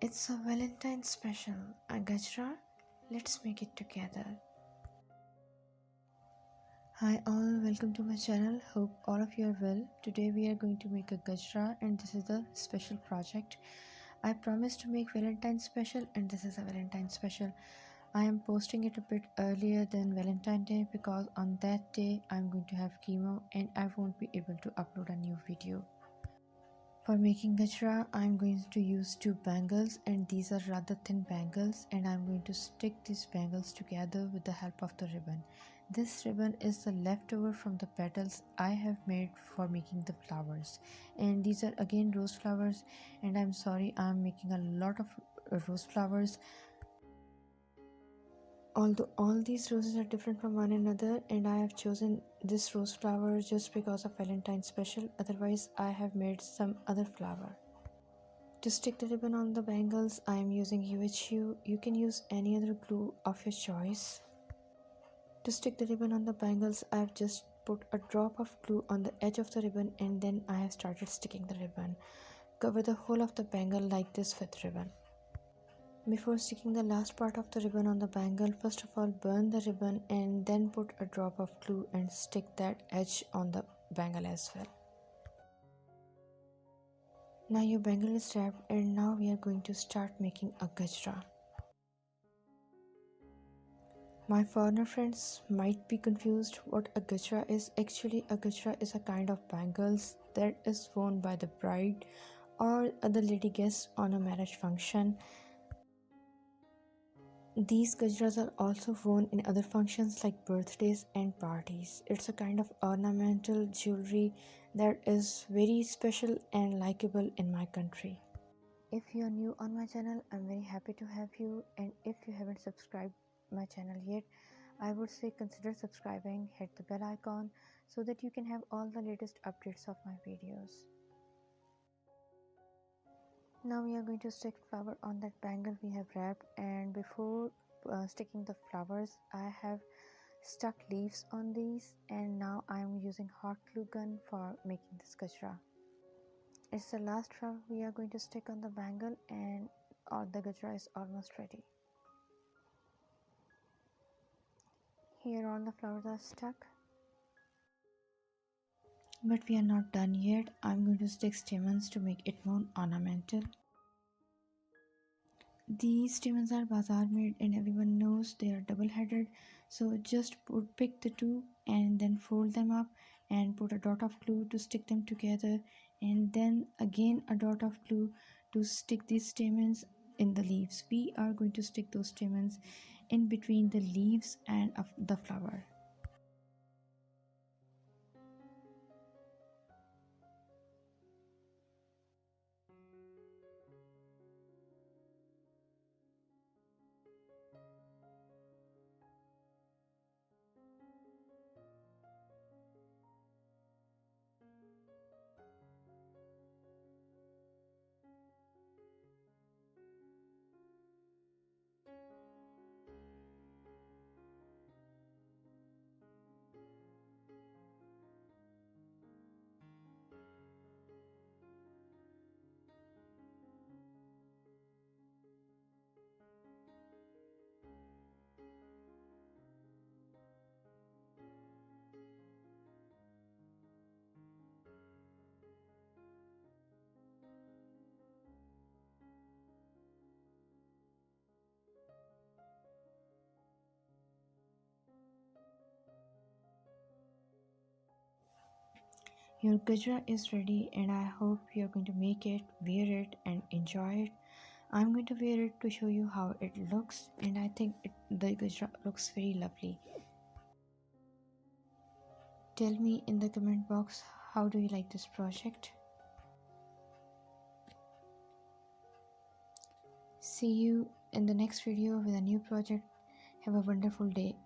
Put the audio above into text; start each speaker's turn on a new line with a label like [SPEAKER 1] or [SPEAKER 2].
[SPEAKER 1] It's a Valentine's special, a Gajra. Let's make it together. Hi all, welcome to my channel. Hope all of you are well. Today we are going to make a Gajra and this is a special project. I promised to make Valentine's special and this is a Valentine's special. I am posting it a bit earlier than Valentine's Day because on that day I'm going to have chemo and I won't be able to upload a new video. For making gajra, I'm going to use two bangles and these are rather thin bangles and I'm going to stick these bangles together with the help of the ribbon. This ribbon is the leftover from the petals I have made for making the flowers, and these are again rose flowers, and I'm sorry I'm making a lot of rose flowers. Although all these roses are different from one another and I have chosen this rose flower just because of Valentine's special, otherwise I have made some other flower. To stick the ribbon on the bangles, I am using UHU. You can use any other glue of your choice. To stick the ribbon on the bangles, I have just put a drop of glue on the edge of the ribbon and then I have started sticking the ribbon. Cover the whole of the bangle like this with ribbon. Before sticking the last part of the ribbon on the bangle, first of all burn the ribbon and then put a drop of glue and stick that edge on the bangle as well. Now your bangle is wrapped and now we are going to start making a gajra. My foreigner friends might be confused what a gajra is. Actually, a gajra is a kind of bangles that is worn by the bride or other lady guests on a marriage function. These gajras are also worn in other functions like birthdays and parties. It's a kind of ornamental jewelry that is very special and likable in my country. If you are new on my channel, I'm very happy to have you, and if you haven't subscribed my channel yet, I would say consider subscribing, hit the bell icon so that you can have all the latest updates of my videos. Now we are going to stick flower on that bangle we have wrapped, and before sticking the flowers I have stuck leaves on these, and now I am using hot glue gun for making this gajra. It's the last flower we are going to stick on the bangle and all the gajra is almost ready. Here all the flowers are stuck. But we are not done yet. I'm going to stick stamens to make it more ornamental. These stamens are bazaar made and everyone knows they are double headed. So just pick the two and then fold them up and put a dot of glue to stick them together, and then again a dot of glue to stick these stamens in the leaves. We are going to stick those stamens in between the leaves and of the flower. Your gajra is ready and I hope you're going to make it, wear it and enjoy it. I'm going to wear it to show you how it looks, and I think the gajra looks very lovely. Tell me in the comment box, how do you like this project? See you in the next video with a new project. Have a wonderful day.